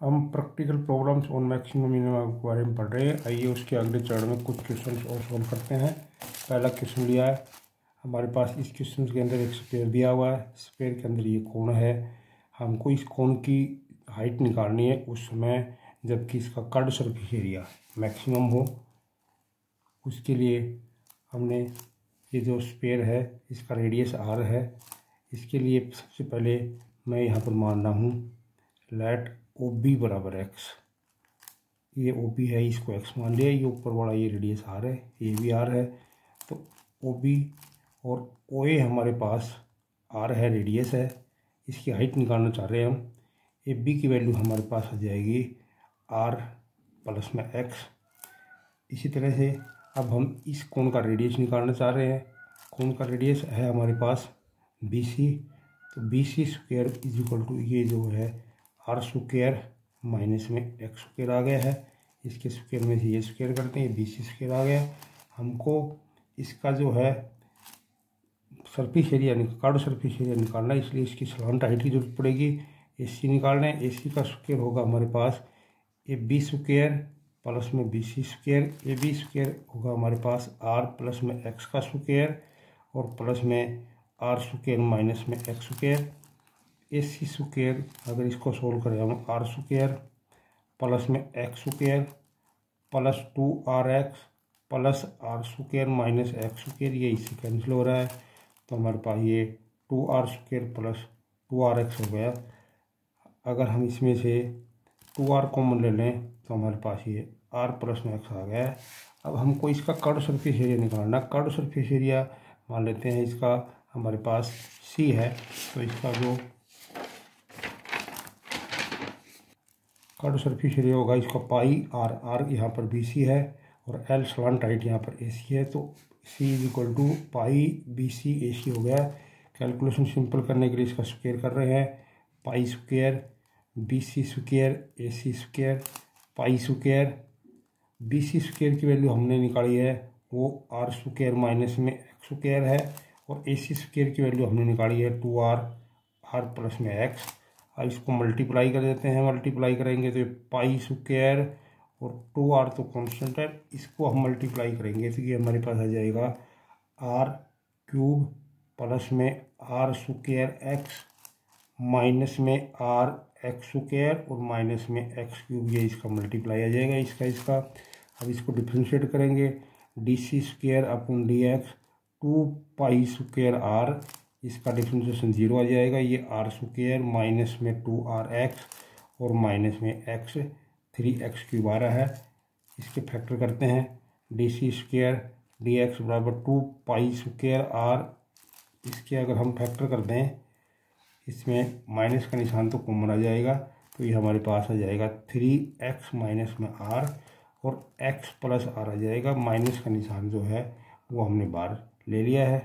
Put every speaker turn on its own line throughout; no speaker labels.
हम practical problems on maximum minimum के बारे में पढ़ रहे हैं। आइए उसके अगले चरण में कुछ क्वेश्चंस और सॉल्व करते हैं। पहला क्वेश्चन लिया है हमारे पास। इस क्वेश्चन के अंदर एक स्फीयर दिया हुआ है। स्फीयर के अंदर ये कोण है। हमको इस कोण की हाइट निकालनी है उस समय जबकि इसका कर्व सरफेस एरिया मैक्सिमम हो। उसके लिए हमने ये जो स्फीयर है इसका रेडियस r है। इसके लिए सबसे पहले मैं यहाँ पर मान रहा हूँ लेट OB बराबर x। ये OB है, इसको x मान लिया। ये ऊपर वाला ये रेडियस r है, ये भी r है। तो OB और OA हमारे पास r है, रेडियस है। इसकी हाइट निकालना चाह रहे हैं हम। AB की वैल्यू हमारे पास आ जाएगी r प्लस में x। इसी तरह से अब हम इस कोण का रेडियस निकालना चाह रहे हैं। कोण का रेडियस है हमारे पास BC। तो BC square is equal to ये जो है r स्क्वायर माइनस में x स्क्वायर आ गया है। इसके स्क्वायर में से ये स्क्वायर करते हैं, BC स्क्वायर आ गया। हमको इसका जो है surface area curve surface area निकालना है, इसलिए इसकी सलांट हाइट की जरूरत पड़ेगी। AC निकालना है। AC का स्क्वायर होगा हमारे पास AB स्क्वायर प्लस में BC स्क्वायर। AB स्क्वायर होगा हमारे पास r प्लस में x का स्क्वायर और प्लस में r स्क्वायर माइनस में x स्क्वायर। AC स्क्वायर अगर इसको सोल्व करें हम r स्क्वायर प्लस में x square plus 2rx plus r square minus x square, ये इससे कैंसिल हो रहा है। तो हमारे पास ये 2r स्क्वायर प्लस 2rx हो गया। अगर हम इसमें से 2r कॉमन ले लें तो हमारे पास ये r प्लस में x आ गया है। अब हमको इसका कर्व सरफेस एरिया निकालना। कर्व सरफेस एरिया मान लेते हैं इसका हमारे पास C है। तो इसका जो कर्व सरफेस एरिया होगा इसका पाई r यहाँ पर BC है और L स्लांट हाइट यहाँ पर AC है। तो C is equal to pi BC AC हो गया। कैलकुलेशन सिंपल करने के लिए इसका स्क्वायर कर रहे हैं। Pi square BC square AC square pi square. BC square की वैल्यू हमने निकाली है वो r स्क्वायर माइनस में x स्क्वायर है और AC स्क्वायर की वैल्यू हमने निकाली है 2r प्लस में x। अब इसको मल्टीप्लाई कर देते हैं। मल्टीप्लाई करेंगे तो ये पाई स्क्वायर और 2r तो कांस्टेंट है, इसको हम मल्टीप्लाई करेंगे तो ये हमारे पास आ जाएगा r क्यूब प्लस में r स्क्वायर x माइनस में r x स्क्वायर और माइनस में x क्यूब। ये इसका मल्टीप्लाई आ जाएगा इसका। अब इसको डिफ्रेंशिएट करेंगे। DC square upon DX 2 pi square r, इसका डिफ्रेंशिएशन 0 आ जाएगा। ये r स्क्वायर माइनस में 2rx और माइनस में x 3x क्यूब आ रहा है। इसके फैक्टर करते हैं। DC स्क्वायर DX बराबर 2 पाई स्क्वायर r। इसके अगर हम फैक्टर कर दें इसमें माइनस का निशान तो कॉमन आ जाएगा। तो ये हमारे पास आ जाएगा 3x माइनस में r और x प्लस r आ जाएगा। माइनस का निशान जो है वो हमने बाहर ले लिया है।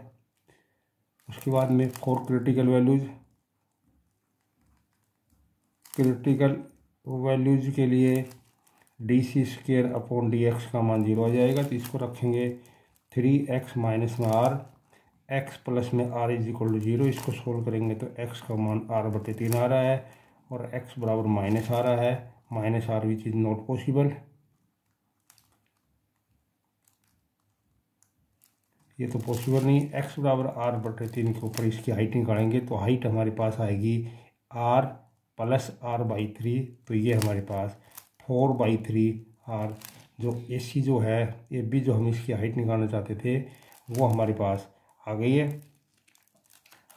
उसके बाद में फॉर क्रिटिकल वैल्यूज के लिए DC स्क्वायर अपॉन DX का मान 0 आ जाएगा। तो इसको रखेंगे 3x माइनस में r x प्लस में r इज इक्वल टू 0। इसको सोल्व करेंगे तो x का मान r/3 आ रहा है और x बराबर माइनस आ रहा है। Minus r which is not possible. ये तो पॉसिबल नहीं। x बराबर r/3 के ऊपर इसकी हाइट निकालेंगे तो हाइट हमारे पास आएगी r प्लस r/3। तो ये हमारे पास 4/3r। जो AC जो है AB जो हम इसकी हाइट निकालना चाहते थे वो हमारे पास आ गई है।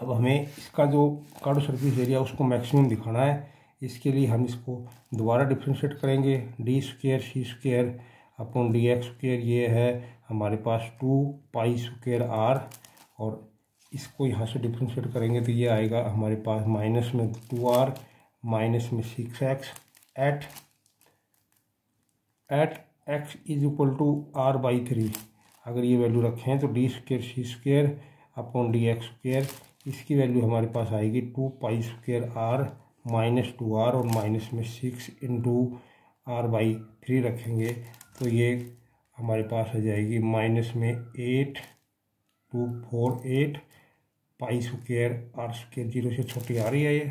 अब हमें इसका जो कर्व सरफेस एरिया उसको मैक्सिमम दिखाना है। इसके लिए हम इसको दोबारा डिफ्रेंशिएट करेंगे। D square C square upon DX square ये है हमारे पास 2 पाई स्क्वायर r और इसको यहाँ से डिफ्रेंशिएट करेंगे तो ये आएगा हमारे पास माइनस में 2r माइनस में 6x at x is equal to r/3। अगर ये वैल्यू रखें तो D square C square upon DX square, इसकी वैल्यू हमारे पास आएगी 2 pi square r minus 2r और माइनस में 6 इंटू r/3 रखेंगे तो ये हमारे पास आ जाएगी माइनस में 8 पाई स्क्वायर r स्क्वायर 0 से छोटी आ रही है ये।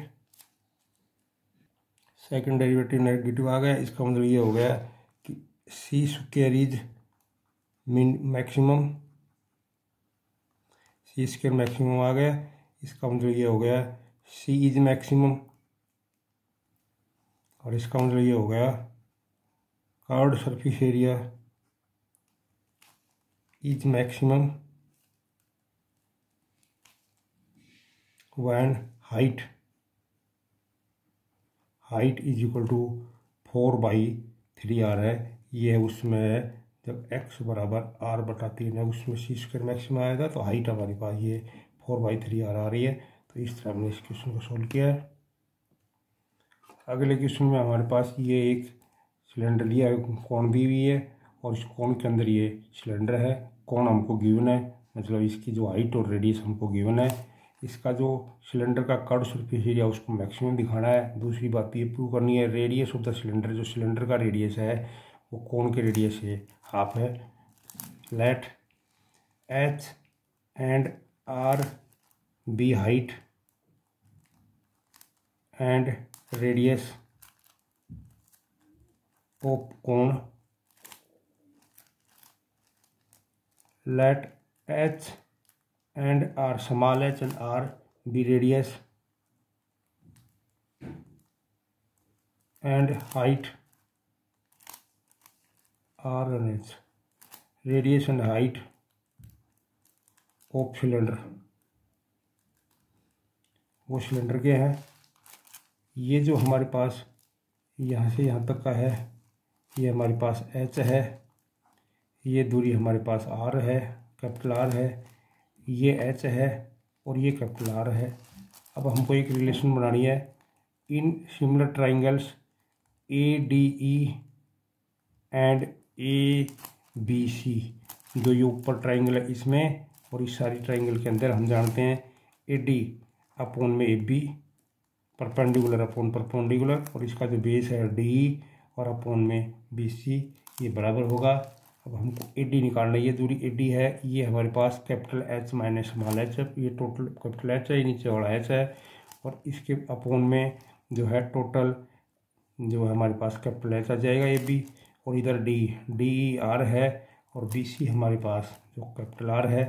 सेकंड डेरिवेटिव नेगेटिव आ गया, इसका मतलब ये हो गया कि C square is maximum, C square maximum आ गया, इसका मतलब ये हो गया सी इज मैक्सिमम, और इसका मतलब ये हो गया curved surface area is maximum when height is equal to 4/3r है। ये उसमें जब x बराबर r बटा 3 है उसमें सी स्क्वायर मैक्सिमम आएगा, तो हाइट हमारे पास ये 4/3r आ रही है। तो इस तरह हमने इस क्वेश्चन को सोल्व किया है। अगले क्वेश्चन में हमारे पास ये एक सिलेंडर लिया है, कोण दी हुई है, और इस कोण के अंदर ये सिलेंडर है, कोण हमको गिवन है, मतलब इसकी जो हाइट और रेडियस हमको गिवन है। इसका जो सिलेंडर का कर्व सरफेस एरिया उसको मैक्सिमम दिखाना है। दूसरी बात ये प्रूव करनी है रेडियस ऑफ द सिलेंडर, जो सिलेंडर का रेडियस है वो कोण के रेडियस से हाफ है। Let h and r be height and radius of cone. Let h and r, small h and r be radius and height r and h, radius and height of cylinder। वो cylinder के हैं, ये जो हमारे पास यहाँ से यहाँ तक का है ये हमारे पास h है, ये दूरी हमारे पास r है, कैपिटल R है, ये h है और ये कैपिटल R है। अब हमको एक रिलेशन बनानी है in similar triangles ADE and ABC, जो ये ऊपर ट्राइंगल है इसमें और इस सारी ट्राइंगल के अंदर हम जानते हैं AD अपॉन में AB, परपेंडिकुलर अपॉन परपेंडिकुलर, और इसका जो बेस है DE और अपॉन में BC, ये बराबर होगा। अब हमको AD निकालना है, ये दूरी AD है, ये हमारे पास capital H minus small h है, ये टोटल कैपिटल H है, ये नीचे वाला H है, और इसके अपॉन में जो है टोटल जो है हमारे पास कैपिटल H आ जाएगा AB, और इधर DE R है और BC हमारे पास जो कैपिटल R है।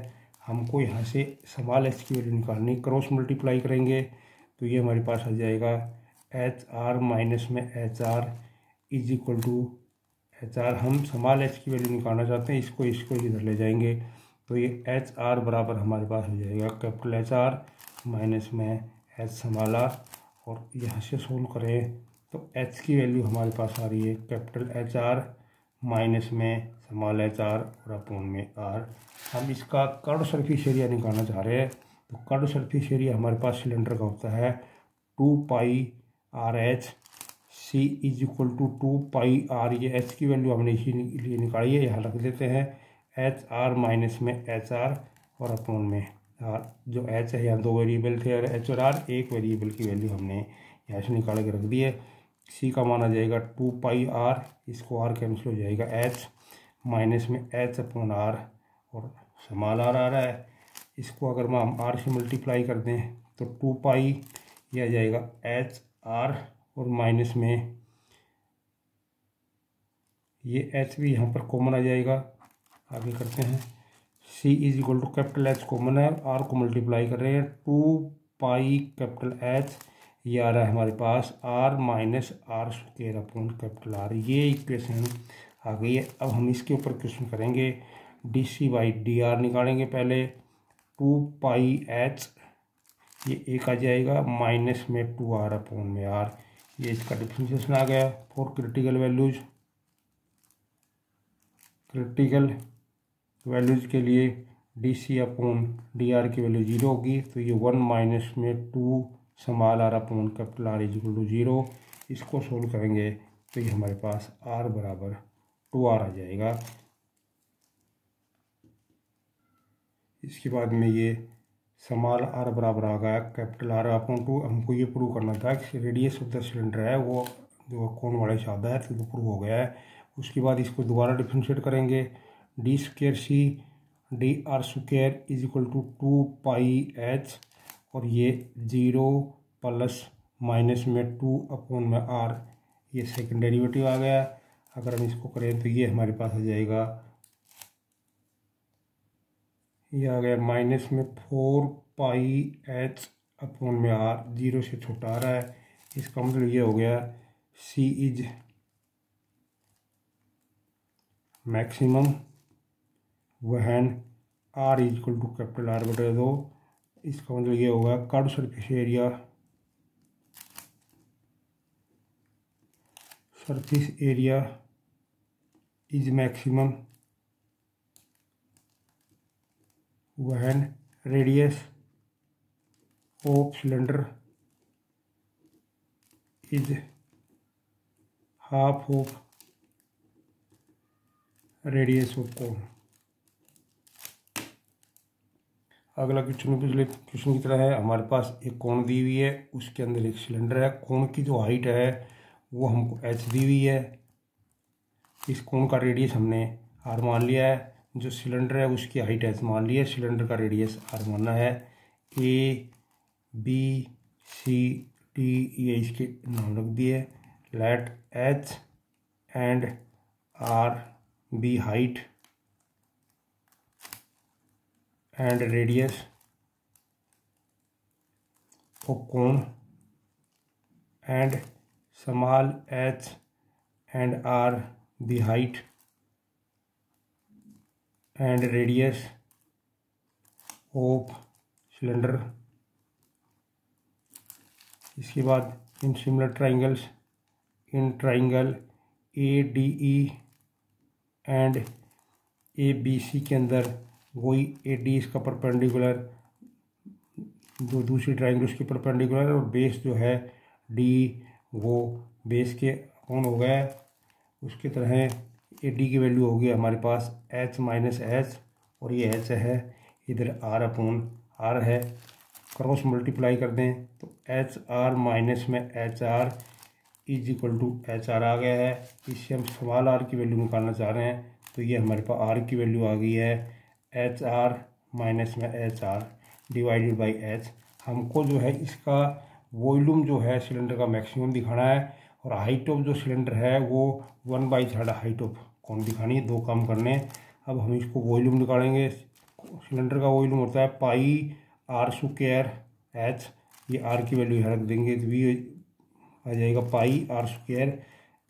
हमको यहाँ से स्मॉल h की वैल्यू निकालनी, क्रॉस मल्टीप्लाई करेंगे तो ये हमारे पास आ जाएगा HR माइनस में HR is equal to HR। हम स्मॉल h की वैल्यू निकालना चाहते हैं, इसको इधर ले जाएंगे तो ये HR बराबर हमारे पास हो जाएगा कैपिटल HR माइनस में H स्मॉल r, और यहाँ से सोल्व करें तो H की वैल्यू हमारे पास आ रही है कैपिटल HR माइनस में स्मॉल HR और अपॉन में R। हम इसका कर्व सरफेस एरिया निकालना चाह रहे हैं, तो कर्व सरफेस एरिया हमारे पास सिलेंडर का होता है 2πRH, C is equal to 2πR, ये H की वैल्यू हमने इसीलिए निकाली है, यहाँ रख देते हैं HR माइनस में HR और अपॉन में R। जो H है यहाँ दो वेरिएबल थे और H और R एक वेरिएबल की वैल्यू हमने यहाँ से निकाल के रख दी है। C का मान आ जाएगा 2πR, इसको R कैंसिल हो जाएगा H माइनस में H अपॉन R, और स्मॉल r आ रहा है, इसको अगर हम R से मल्टीप्लाई कर दें तो 2π यह आ जाएगा HR और माइनस में ये H भी यहाँ पर कॉमन आ जाएगा। आगे करते हैं, C is equal to capital H common है, R को मल्टीप्लाई कर रहे हैं 2π कैपिटल H, ये आ रहा है हमारे पास R minus R square upon capital R। ये इक्वेशन आ गई है। अब हम इसके ऊपर क्वेश्चन करेंगे, dC/dr निकालेंगे पहले, 2πH ये एक आ जाएगा माइनस में 2R अपॉन में R, ये इसका डिफरेंशिएशन आ गया। फॉर क्रिटिकल वैल्यूज के लिए DC अपॉन dr की वैल्यू 0 होगी, तो ये 1 माइनस में 2 small r upon capital R is equal to 0। इसको सोल्व करेंगे तो ये हमारे पास R बराबर 2R आ जाएगा। इसके बाद में ये स्मॉल r बराबर आ गया कैपिटल R अपॉन 2। हमको ये प्रूव करना था कि रेडियस ऑफ द सिलेंडर है वो जो कोण वाला हिसाब है, तो वो प्रूव हो गया है। उसके बाद इसको दोबारा डिफ्रेंशिएट करेंगे, d²c dr square is equal to 2πH, और ये 0 + माइनस में 2/r, ये सेकंड डेरिवेटिव आ गया। अगर हम इसको करें तो ये हमारे पास आ जाएगा, ये आ गया माइनस में 4πh/r, 0 से छोटा आ रहा है। इसका मतलब ये हो गया C is maximum when R is equal to capital R/2। इसका मतलब ये होगा curve surface area is maximum when radius of cylinder is half of radius of cone. अगला क्वेश्चन पिछले क्वेश्चन की तरह है। हमारे पास एक कोन दी हुई है, उसके अंदर एक सिलेंडर है। कोन की जो हाइट है वो हमको h दी हुई है। इस कोन का रेडियस हमने r मान लिया है। जो सिलेंडर है उसकी हाइट h मान ली है, सिलेंडर का रेडियस r मानना है। A B C D ये इसके नाम रख दिए। Let h and r be height and radius of cone and small h and r the height and radius of cylinder। इसके बाद in similar triangles, in triangle ADE and ABC के अंदर वही AD इसका परपेंडिकुलर, जो दूसरी triangle उसके perpendicular, और बेस जो है D वो बेस के कौन हो गया। उसकी तरह AD की वैल्यू होगी हमारे पास h माइनस h, और ये h है, इधर r/r है। क्रॉस मल्टीप्लाई कर दें तो HR माइनस में HR is equal to HR आ गया है। इससे हम स्मॉल r की वैल्यू निकालना चाह रहे हैं, तो ये हमारे पास r की वैल्यू आ गई है HR माइनस में HR डिवाइडेड बाई h। हमको जो है इसका वॉल्यूम जो है सिलेंडर का मैक्सिमम दिखाना है, और हाइट ऑफ जो सिलेंडर है वो 1/3 हाइट ऑफ कौन दिखानी है। दो काम करने। अब हम इसको वॉल्यूम निकालेंगे। सिलेंडर का वॉल्यूम होता है πr²h, ये r की वैल्यू यहाँ रख देंगे तो भी आ जाएगा πr²।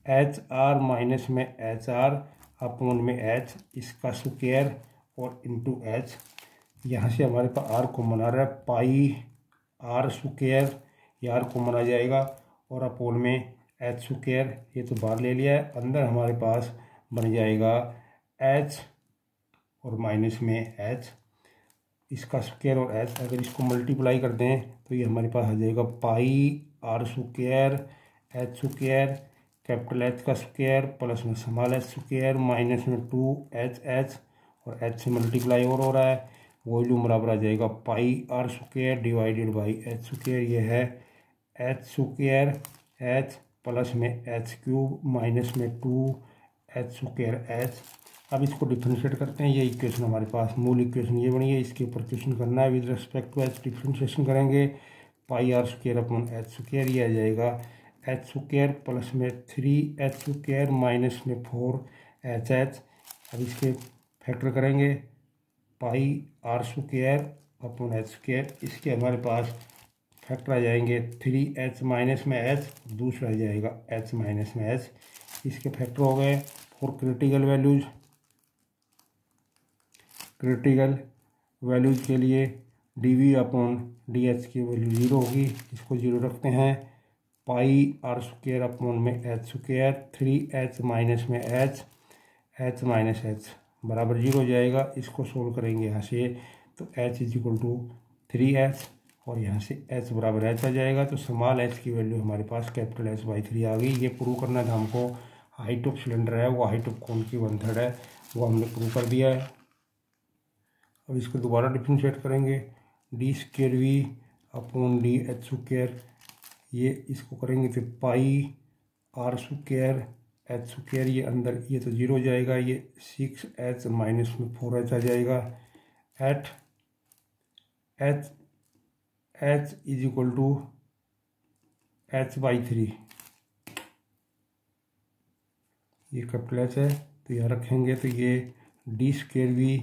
HR माइनस में HR अपॉन में h, इसका स्क्वायर और इंटू h। यहाँ से हमारे पास r कॉमन आ रहा है, πr², ये r कॉमन आ जाएगा, और अपॉन में h², ये तो बाहर ले लिया है। अंदर हमारे पास बन जाएगा h और माइनस में h, इसका स्क्वायर और h। अगर इसको मल्टीप्लाई कर दें तो ये हमारे पास आ जाएगा πr² h² कैपिटल H का स्क्वायर प्लस में स्मॉल h² माइनस में 2h और h से मल्टीप्लाई और हो रहा है। वॉल्यूम बराबर आ जाएगा πr² डिवाइडेड बाई h²। ये है h² h प्लस में h³ माइनस में 2h²h। अब इसको डिफ्रेंशिएट करते हैं। ये इक्वेशन हमारे पास मूल इक्वेशन ये बनी है, इसके ऊपर क्वेश्चन करना है। With respect to h differentiation करेंगे, πr² अपॉन h², ये आ जाएगा h² प्लस में 3h² माइनस में 4hh। अब इसके फैक्टर करेंगे, πr² अपॉन h², इसके हमारे पास फैक्टर आ जाएंगे 3h माइनस में h, दूसरा आ जाएगा h माइनस में h। इसके फैक्टर हो गए। फॉर क्रिटिकल वैल्यूज के लिए dv अपॉन dh की वैल्यू 0 होगी, इसको 0 रखते हैं। πr² अपॉन में h², 3h माइनस में h माइनस h बराबर 0 हो जाएगा। इसको सोल्व करेंगे यहाँ से तो h is equal to 3h, और यहाँ से h बराबर h आ जाएगा। तो स्मॉल h की वैल्यू हमारे पास कैपिटल H/3 आ गई। ये प्रूव करना था हमको। हाइट ऑफ सिलेंडर है वो हाइट ऑफ कोन की 1/3 है, वो हमने प्रूव कर दिया है। अब इसको दोबारा डिफ्रेंशिएट करेंगे, d²v अपॉन dh², ये इसको करेंगे तो πr² h², ये अंदर ये तो 0 हो जाएगा, ये 6h माइनस में 4h आ जाएगा। At h is equal to h/3, ये कैपिटल एच है तो यहाँ रखेंगे तो ये D square we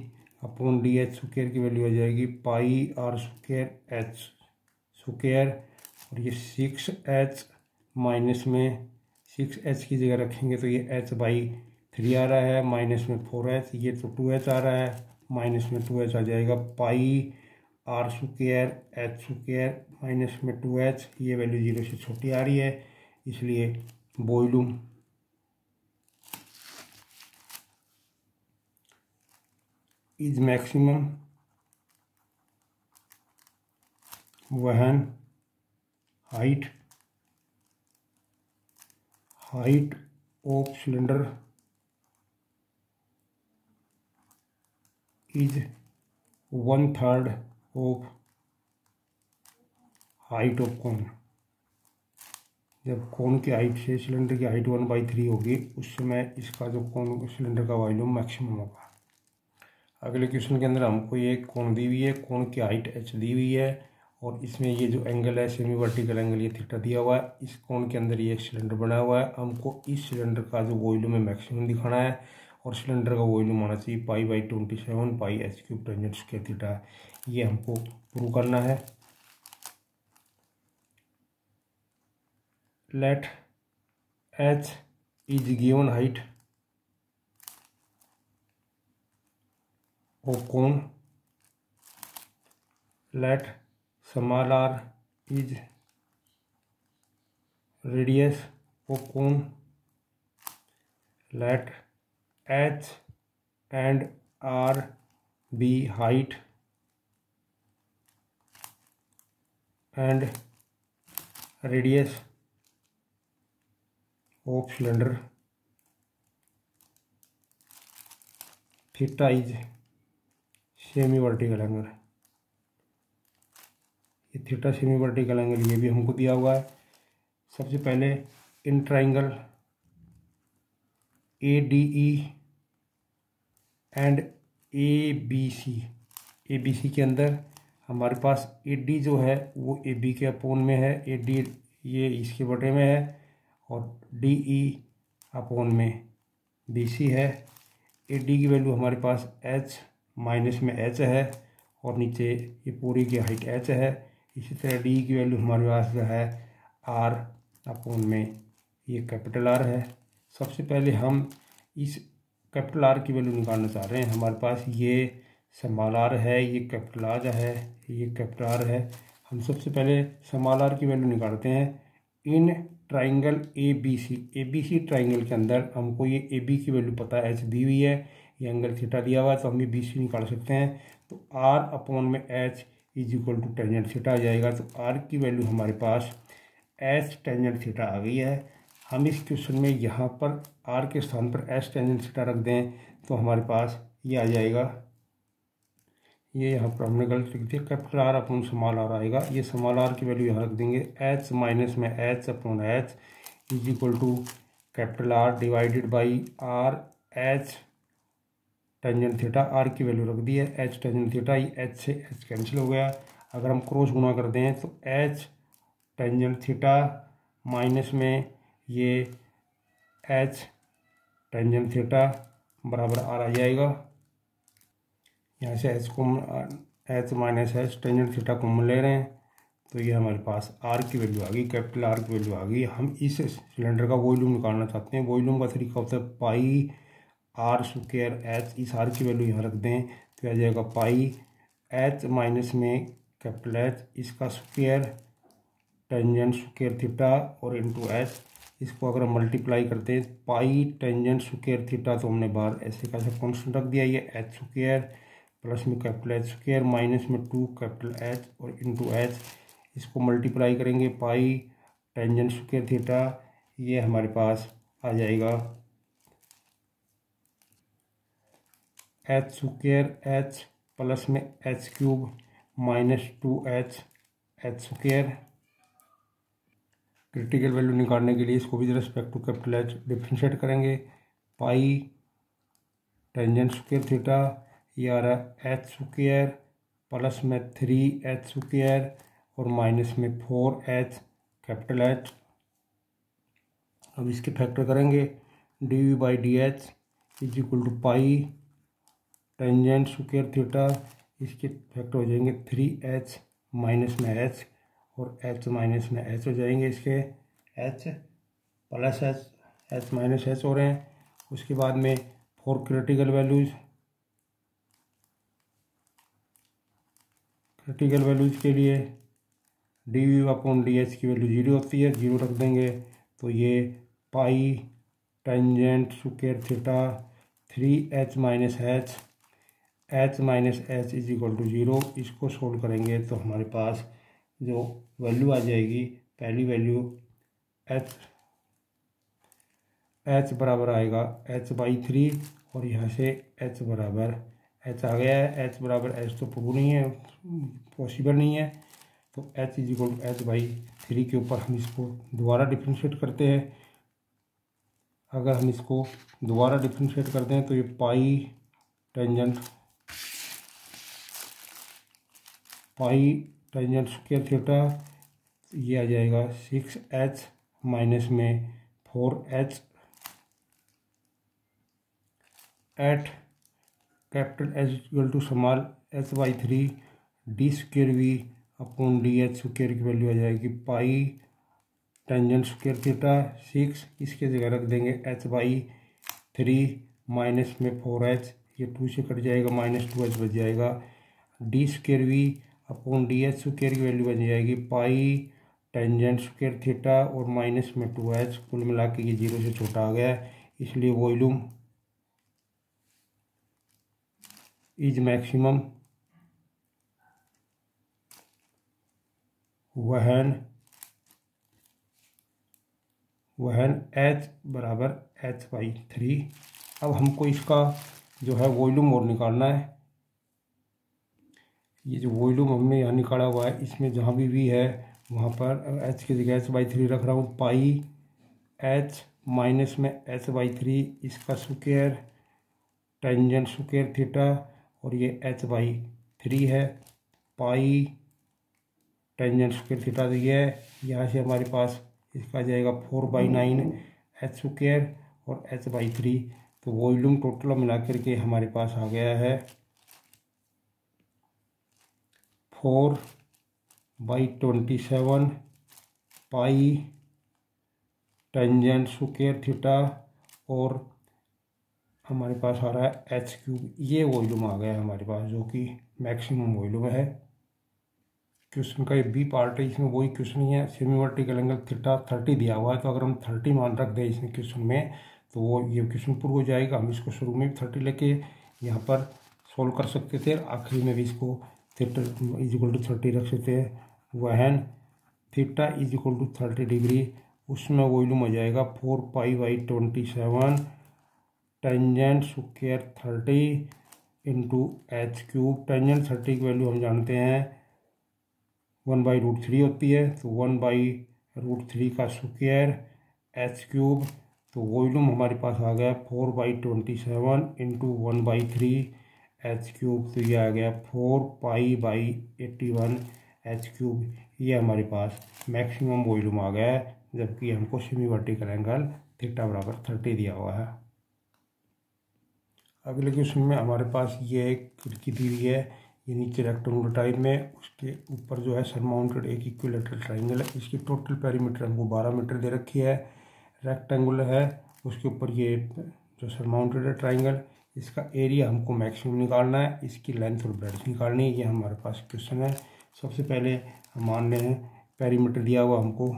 upon D H square की वैल्यू आ जाएगी पाई आर स्क्वेयर एच स्क्वेयर, और ये 6h माइनस में 6h की जगह रखेंगे तो ये h/3 आ रहा है, माइनस में 4h, ये तो 2h आ रहा है, माइनस में 2h आ जाएगा, pi r square h square minus में 2h, ये वैल्यू 0 से छोटी आ रही है, इसलिए volume is maximum when height of cylinder is 1/3 of height of cone। जब कोन की हाइट से सिलेंडर की हाइट 1/3 होगी उस समय इसका जो कोन सिलेंडर का वॉल्यूम मैक्सिमम होगा। अगले क्वेश्चन के अंदर हमको ये कोण दी हुई है, कोण की हाइट h दी हुई है और इसमें ये जो एंगल है सेमी वर्टिकल एंगल ये थीटा दिया हुआ है। इस कोण के अंदर ये एक सिलेंडर बना हुआ है, हमको इस सिलेंडर का जो वॉल्यूम है मैक्सिमम दिखाना है और सिलेंडर का वॉल्यूम होना चाहिए pi pi h³ tangent square theta. ये हमको प्रूव करना है। Let h is given height of cone, let small r is radius of cone, let h and r be height and radius of cylinder, theta is semi vertical angle, ये theta semi vertical angle ये भी हमको दिया हुआ है। सबसे पहले in triangle ADE and ABC के अंदर हमारे पास AD जो है वो AB के अपोन में है, AD ये इसके बटे में है और DE अपोन में BC है। AD की वैल्यू हमारे पास h माइनस में h है और नीचे ये पूरी की हाइट h है। इसी तरह d की वैल्यू हमारे पास जो है r अपोन में ये कैपिटल R है। सबसे पहले हम इस कैपिटल R की वैल्यू निकालना चाह रहे हैं। हमारे पास ये स्मॉल r है, ये कैपिटल R है, ये कैपिटल R है। हम सबसे पहले स्मॉल r की वैल्यू निकालते हैं। इन ट्राइंगल ABC ट्राइंगल के अंदर हमको ये AB की वैल्यू पता है, h दी हुई है, ये एंगल थीटा दिया हुआ है तो हम ये BC निकाल सकते हैं। तो R अपोन में h is equal to tangent theta आ जाएगा। तो R की वैल्यू हमारे पास h टेंजेंट थीटा आ गई है। हम इस क्वेश्चन में यहाँ पर R के स्थान पर h टेंजेंट थीटा रख दें तो हमारे पास ये आ जाएगा। ये यहाँ पर हमने गलत लिख दिया, capital R upon small r आएगा। ये स्मॉल r की वैल्यू यहाँ रख देंगे, h माइनस में h upon h is equal to capital R divided by R h tangent theta. R की वैल्यू रख दी है, h टेंजेंट थीटा, ये h से h कैंसिल हो गया। अगर हम क्रॉस गुणा कर दें तो h टेंजेंट थीटा माइनस में ये h टेंजेंट थीटा बराबर R आ जाएगा। यहाँ से h minus h tangent theta common ले रहे हैं तो ये हमारे पास R की वैल्यू आ गई, कैपिटल R की वैल्यू आ गई। हम इस सिलेंडर का वॉल्यूम निकालना चाहते हैं। वॉल्यूम का तरीका होता है पाई R स्क्वायर h, इस R की वैल्यू यहाँ रख दें तो आ जाएगा पाई h माइनस में कैपिटल H, इसका स्क्वायर टेंजेंट स्क्वायर थीटा और इंटू h। इसको अगर हम मल्टीप्लाई करते हैं पाई टेंजेंट स्क्वायर थीटा तो हमने बाहर ऐसे का कॉन्स्टेंट रख दिया, ये h स्क्वायर प्लस में कैपिटल H स्क्वायर माइनस में 2 कैपिटल H और इंटू h। इसको मल्टीप्लाई करेंगे पाई टेंजेंट स्क्वायर थीटा, ये हमारे पास आ जाएगा h स्क्वायर h प्लस में h³ minus 2h h square. Critical value निकालने के लिए इसको भी respect to capital H differentiate करेंगे। पाई टेंजेंट स्क्वायर थीटा ये आ रहा है h स्क्वायर प्लस में 3h स्क्वायर और माइनस में 4h कैपिटल एच। अब इसके फैक्टर करेंगे, D V by D H is equal to pi tangent square theta, इसके फैक्टर हो जाएंगे 3h माइनस में h और h माइनस में h हो जाएंगे, इसके h plus h minus h हो रहे हैं। उसके बाद में फॉर क्रिटिकल वैल्यूज़ के लिए d v upon D h की वैल्यू 0 होती है, 0 रख देंगे तो ये pi tangent square theta 3h minus h minus h is equal to 0। इसको सोल्व करेंगे तो हमारे पास जो वैल्यू आ जाएगी, पहली वैल्यू h बराबर आएगा h बाई 3 और यहाँ से h बराबर h आ गया है। h बराबर h तो प्रूव नहीं है, पॉसिबल नहीं है, तो h is equal to h by 3 के ऊपर हम इसको दोबारा डिफ्रेंशिएट करते हैं। अगर हम इसको दोबारा डिफ्रेंशिएट करते हैं तो ये पाई टेंजेंट स्क्वायर थीटा ये आ जाएगा 6h माइनस में 4h at capital H equal to small h by 3 D square V upon D H square की वैल्यू आ जाएगी पाई टेंजेंट स्क्वायर थीटा 6, इसके जगह रख देंगे h बाई 3 माइनस में 4h, ये 2 से कट जाएगा, माइनस 2h बच जाएगा, D square V upon D H square की वैल्यू बन जाएगी पाई टेंजेंट स्क्वायर थीटा और माइनस में 2h, कुल मिला के ये 0 से छोटा आ गया है, इसलिए वॉल्यूम इज मैक्सिमम वहन h बराबर h बाई 3। अब हमको इसका जो है वॉल्यूम और निकालना है। ये जो वॉल्यूम हमने यहाँ निकाला हुआ है, इसमें जहाँ भी v है वहाँ पर h की जगह h बाई 3 रख रहा हूँ, पाई h माइनस में h बाई 3 इसका स्क्वायर टेंजेंट स्क्वायर थीटा और ये h बाई 3 है, पाई टेंजेंट स्क्वायर थीटा तो ये है, यहाँ से हमारे पास इसका जाएगा 4/9 h स्क्वायर और h बाई 3, तो वॉल्यूम टोटल मिला करके हमारे पास आ गया है 4/27 पाई टेंजेंट स्क्वायर थीटा और हमारे पास आ रहा है h³। ये वॉल्यूम आ गया हमारे पास जो कि मैक्सिमम वॉल्यूम है। क्वेश्चन का ये बी पार्ट है, इसमें वही क्वेश्चन ही है, सेमी वर्टिकल एंगल थीटा 30 दिया हुआ है, तो अगर हम 30 मान रख दें इसमें क्वेश्चन में तो वो ये क्वेश्चन प्रूव हो जाएगा। हम इसको शुरू में भी 30 लेके यहाँ पर सोल्व कर सकते थे, आखिरी में भी इसको थीटा इज इक्वल टू 30 रख सकते हैं। When theta is equal to 30 degree, उसमें वॉल्यूम हो जाएगा 4π/27 tangent square 30 into h³। Tangent 30 की वैल्यू हम जानते हैं 1/√3 होती है, तो 1/√3 का स्क्वायर h³, तो वॉल्यूम हमारे पास आ गया 4/27 इंटू 1/3 h³, तो ये आ गया 4π/81 h³। ये हमारे पास मैक्सिमम वॉल्यूम आ गया है, जबकि हमको सेमी वर्टिकल एंगल थीटा बराबर 30 दिया हुआ है। अगले क्वेश्चन में हमारे पास ये एक खिड़की दी हुई है, ये नीचे रेक्टेंगुलर टाइप में, उसके ऊपर जो है सरमाउंटेड एक इक्विलैटरल ट्राइंगल है, इसकी टोटल पेरीमीटर हमको 12 मीटर दे रखी है, रेक्टेंगुलर है, उसके ऊपर ये जो सरमाउंटेड है ट्राइंगल, इसका एरिया हमको मैक्सिमम निकालना है, इसकी लेंथ और ब्रेड्थ निकालनी है। ये हमारे पास क्वेश्चन है। सबसे पहले हम मान रहे हैं पेरीमीटर दिया हुआ हमको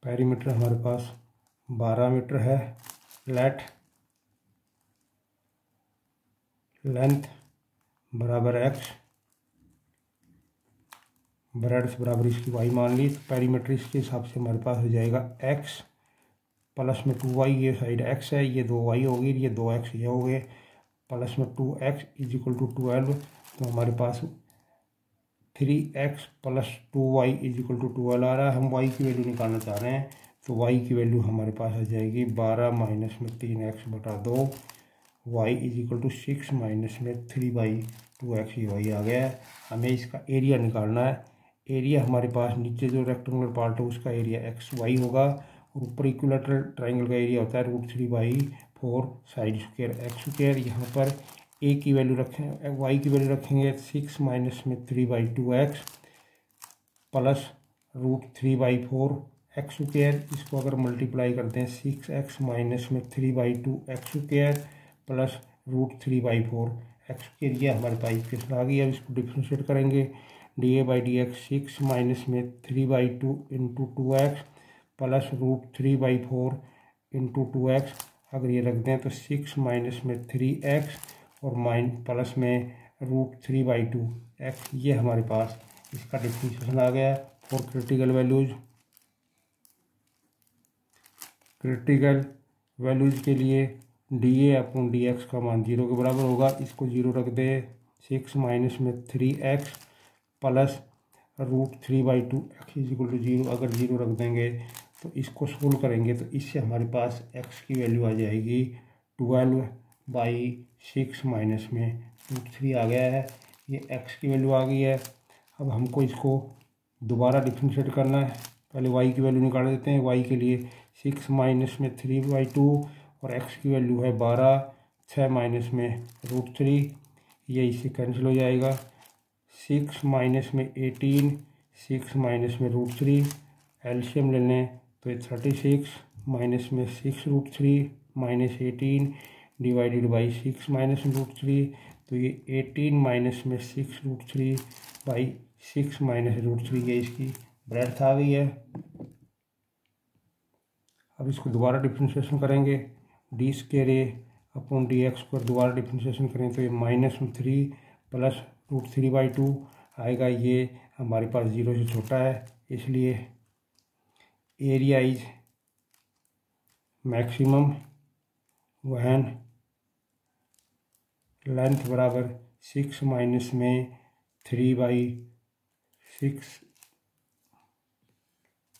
पेरीमीटर हमारे पास 12 मीटर है, लेंथ बराबर x, ब्रेड्थ बराबर इसकी y मान ली, तो पेरीमीटर इसके हिसाब से हमारे पास हो जाएगा x प्लस में 2y, ये साइड x है, ये 2y होगी, ये 2x ये हो गए, प्लस में 2x इज इक्वल टू 12, तो हमारे पास 3x plus 2y is equal to 12 आ रहा है। हम y की वैल्यू निकालना चाह रहे हैं, तो y की वैल्यू हमारे पास आ जाएगी 12 माइनस में 3x बटा 2, y is equal to 6 minus में 3/2 2x ये वाई आ गया है। हमें इसका एरिया निकालना है। एरिया हमारे पास नीचे जो रेक्टेंगुलर पार्ट है उसका एरिया एक्स वाई होगा, और ऊपर इक्विलेटरल ट्राइंगल का एरिया होता है √3/4 साइड स्क्वायर एक्स स्क्वायर। यहाँ पर ए की वैल्यू रखें, वाई की वैल्यू रखेंगे 6 माइनस में 3/2x प्लस √3/4 एक्स स्क्वायर। इसको अगर मल्टीप्लाई करते हैं 6x माइनस में 3/2 x square plus √3/4 x square, ये हमारे पास इक्वेशन आ गई। अब इसको डिफ्रेंशिएट करेंगे, dA/dx 6 माइनस में 3/2 into 2x plus √3/4 into 2x। अगर ये रख दें तो 6 माइनस में 3x और प्लस में √3/2 x, ये हमारे पास इसका डिफ्रेंशिएशन आ गया। फॉर क्रिटिकल वैल्यूज के लिए dA/dx का मान 0 के बराबर होगा। इसको 0 रख दें, 6 माइनस में 3x plus √3/2 x equal to 0। अगर 0 रख देंगे तो इसको सोल्व करेंगे तो इससे हमारे पास x की वैल्यू आ जाएगी 12/6 माइनस में √3 आ गया है। ये x की वैल्यू आ गई है। अब हमको इसको दोबारा डिफ्रेंशिएट करना है। पहले y की वैल्यू निकाल देते हैं। y के लिए 6 माइनस में 3/2 और x की वैल्यू है 12, 6 माइनस में √3, ये इससे कैंसिल हो जाएगा। 6 माइनस में 18, 6 माइनस में √3, एलसीएम ले लें तो ये 36 माइनस में 6√3 माइनस 18 डिवाइडेड बाई 6 माइनस √3, तो ये 18 माइनस में 6√3/6 माइनस √3, ये इसकी ब्रेड्थ आ गई है। अब इसको दोबारा डिफ्रेंशिएशन करेंगे, d²a/dx को दोबारा डिफ्रेंशिएशन करें तो ये -3 प्लस √3/2 आएगा। ये हमारे पास 0 से छोटा है, इसलिए area is maximum when length बराबर 6 माइनस में 3/6।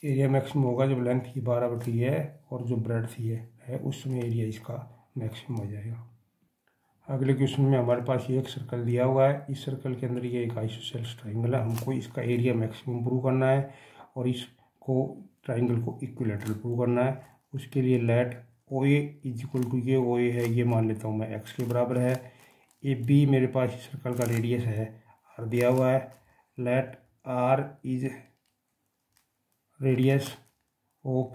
एरिया मैक्सिमम होगा जब लेंथ की 12/3 है और जो ब्रेड्थ ये है उस समय एरिया इसका मैक्सिमम हो जाएगा। अगले क्वेश्चन में हमारे पास ये एक सर्कल दिया हुआ है। इस सर्कल के अंदर ये एक आइसोसेलेस ट्राइंगल है। हमको इसका एरिया मैक्सिमम प्रूव करना है और इसको ट्राइंगल को इक्विलेटरल प्रूव करना है। उसके लिए let O A is equal to, ये ओ ए है, ये मान लेता हूँ मैं x के बराबर है। ए बी मेरे पास इस सर्कल का रेडियस है, r दिया हुआ है। Let r is radius of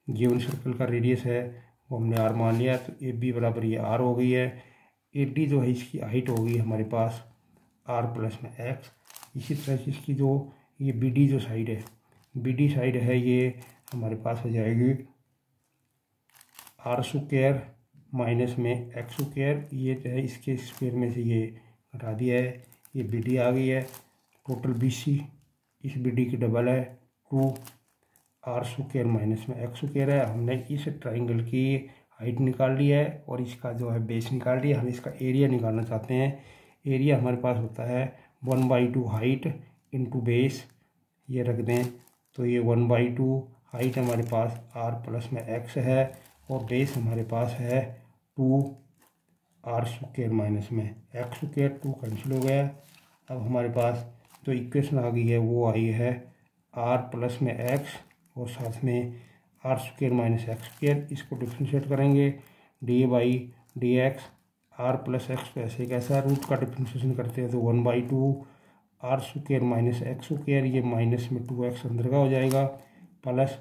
given circle का रेडियस है, वो हमने r मान लिया, तो ए बी बराबर ये r हो गई है। ए डी जो है इसकी हाइट होगी हमारे पास r प्लस में x। इसी तरह से इसकी जो ये बी डी जो साइड है, बी डी साइड है, ये हमारे पास हो जाएगी r² माइनस में x²। ये जो है इसके स्क्वायर में से ये हटा दिया है, ये बी डी आ गई है। टोटल बी सी इस बी डी की डबल है 2r² माइनस में x² है। हमने इस ट्राइंगल की हाइट निकाल ली है और इसका जो है बेस निकाल लिया। हम इसका एरिया निकालना चाहते हैं। एरिया हमारे पास होता है 1/2 हाइट इंटू बेस, ये रख दें तो ये 1/2 हाइट हमारे पास r प्लस में x है और बेस हमारे पास है 2r² माइनस में x²। 2 कैंसिल हो गया। अब हमारे पास जो इक्वेशन आ गई है वो आई है r प्लस में x और साथ में r² माइनस x²। इसको डिफ्रेंशिएट करेंगे, dA/dx r प्लस x तो ऐसे कैसा रूट का डिफ्रेंशिएशन करते हैं तो 1/2 r² माइनस x², ये माइनस में 2x अंदर का हो जाएगा, प्लस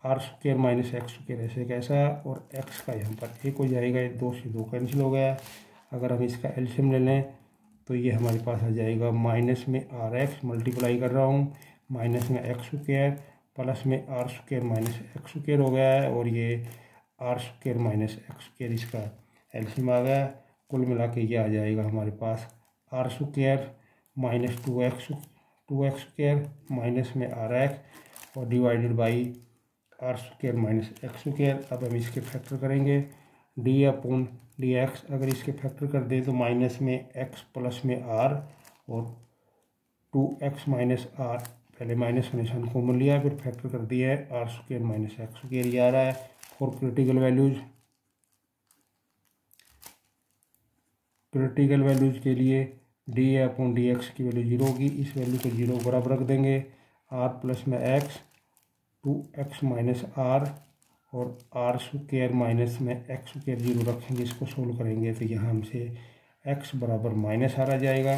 r² माइनस x² ऐसे कैसा, और x का यहाँ पर 1 हो जाएगा, 2 से 2 कैंसिल हो गया। अगर हम इसका एलसीएम ले लें तो ये हमारे पास आ जाएगा माइनस में rx, मल्टीप्लाई कर रहा हूँ, माइनस में x² प्लस में r² माइनस x² हो गया है, और ये r² माइनस x², इसका एलसीएम आ गया। कुल मिला के ये आ जाएगा हमारे पास r² माइनस 2x² माइनस में rx और divided by r² minus x²। अब हम इसके फैक्टर करेंगे, dA/dx अगर इसके फैक्टर कर दें तो माइनस में x प्लस में r और 2x माइनस r, पहले माइनस का निशान कॉमन लिया फिर फैक्टर कर दिया है, r² माइनस x² ये आ रहा है। For critical values critical values के लिए डी अपॉन डी एक्स की वैल्यू 0 होगी। इस वैल्यू को 0 बराबर रख देंगे। आर प्लस में एक्स 2x माइनस आर और आर स्क्वायर माइनस में एक्स स्क्वायर 0 रखेंगे। इसको सोल्व करेंगे तो यहाँ हमसे x बराबर माइनस आर आ जाएगा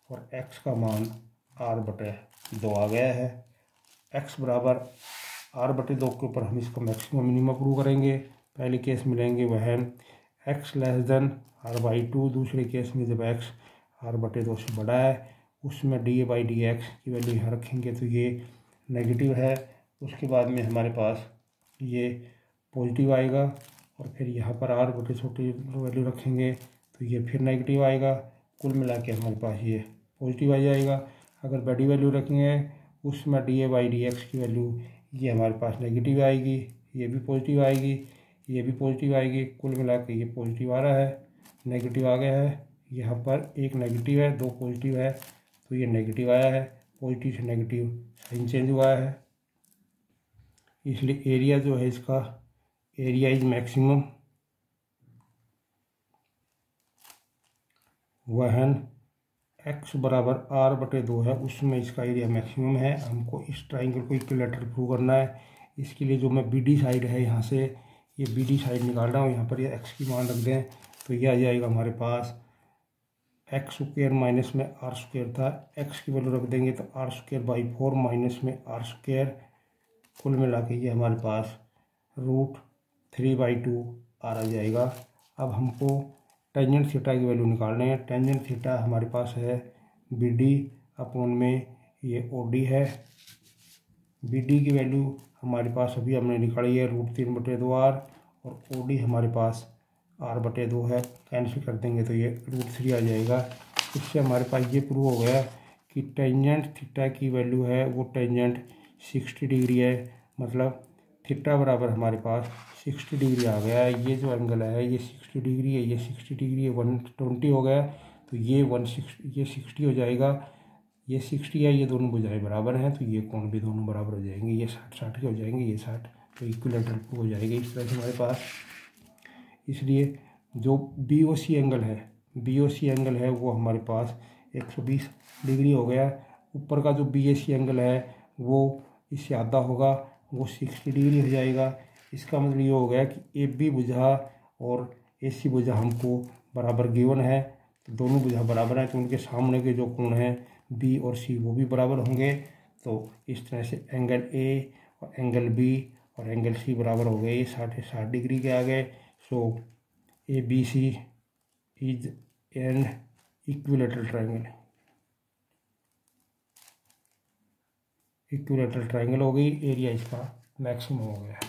और x का मान r/2 आ गया है। x बराबर r/2 के ऊपर हम इसका मैक्सिमम मिनिमम प्रूव करेंगे। पहले केस में लेंगे वह x लेस देन r/2। दूसरे केस में जब x r/2 से बड़ा है उसमें d/dx की वैल्यू यहाँ रखेंगे तो ये नेगेटिव है। उसके बाद में हमारे पास ये पॉजिटिव आएगा और फिर यहाँ पर r/2 छोटी वैल्यू रखेंगे तो ये फिर नेगेटिव आएगा। कुल मिला के हमारे पास ये पॉजिटिव आ जाएगा। अगर बड़ी वैल्यू रखेंगे उसमें d/dx की वैल्यू ये हमारे पास नेगेटिव आएगी, ये भी पॉजिटिव आएगी, ये भी पॉजिटिव आएगी। कुल मिला के ये पॉजिटिव आ रहा है, नेगेटिव आ गया है। यहाँ पर एक नेगेटिव है, दो पॉजिटिव है तो ये नेगेटिव आया है। पॉजिटिव से नेगेटिव साइन चेंज हुआ है, इसलिए एरिया जो है इसका एरिया इज मैक्सिमम वहन x बराबर r/2 है, उसमें इसका एरिया मैक्सिमम है। हमको इस ट्राइंगल को इक्विलैटरल प्रूव करना है। इसके लिए जो मैं BD साइड है यहाँ से ये BD साइड निकाल रहा हूँ। यहाँ पर ये x की मान रख दें तो ये आ जाएगा हमारे पास एक्स स्क्वायर माइनस में आर स्क्वायर था, x की वैल्यू रख देंगे तो r²/4 माइनस में आर स्क्वायर। कुल मिला के ये हमारे पास √3/2 आ जाएगा। अब हमको टेंजेंट थीटा की वैल्यू निकालनी है। टेंजेंट थीटा हमारे पास है BD अपॉन में ये OD है। BD की वैल्यू हमारे पास अभी हमने निकाली है √3/2r और OD हमारे पास r/2 है। कैंसिल कर देंगे तो ये √3 आ जाएगा। इससे हमारे पास ये प्रूव हो गया कि टेंजेंट थीटा की वैल्यू है वो टेंजेंट 60 डिग्री है। मतलब थीटा बराबर हमारे पास 60 डिग्री आ गया है। ये जो एंगल है ये 60 डिग्री है, ये 60 डिग्री है, 120 हो गया तो ये 60 हो जाएगा। ये 60 है, ये दोनों भुजाएं बराबर हैं तो ये कोण भी दोनों बराबर हो जाएंगे। ये 60 के हो जाएंगे, ये 60 तो इक्विलैटरल हो जाएगी इस तरह से हमारे पास। इसलिए जो BOC एंगल है वो हमारे पास 120 डिग्री हो गया। ऊपर का जो BAC एंगल है वो इससे आधा होगा, वो 60 डिग्री हो जाएगा। इसका मतलब ये हो गया कि AB भुजा और AC भुजा हमको बराबर गिवन है, तो दोनों भुजा बराबर हैं तो उनके सामने के जो कोण हैं B और C वो भी बराबर होंगे। तो इस तरह से एंगल A और एंगल B और एंगल C बराबर हो गए, ये 60 डिग्री के आ गए। सो ABC is an equilateral triangle हो गई। एरिया इसका मैक्सिमम हो गया।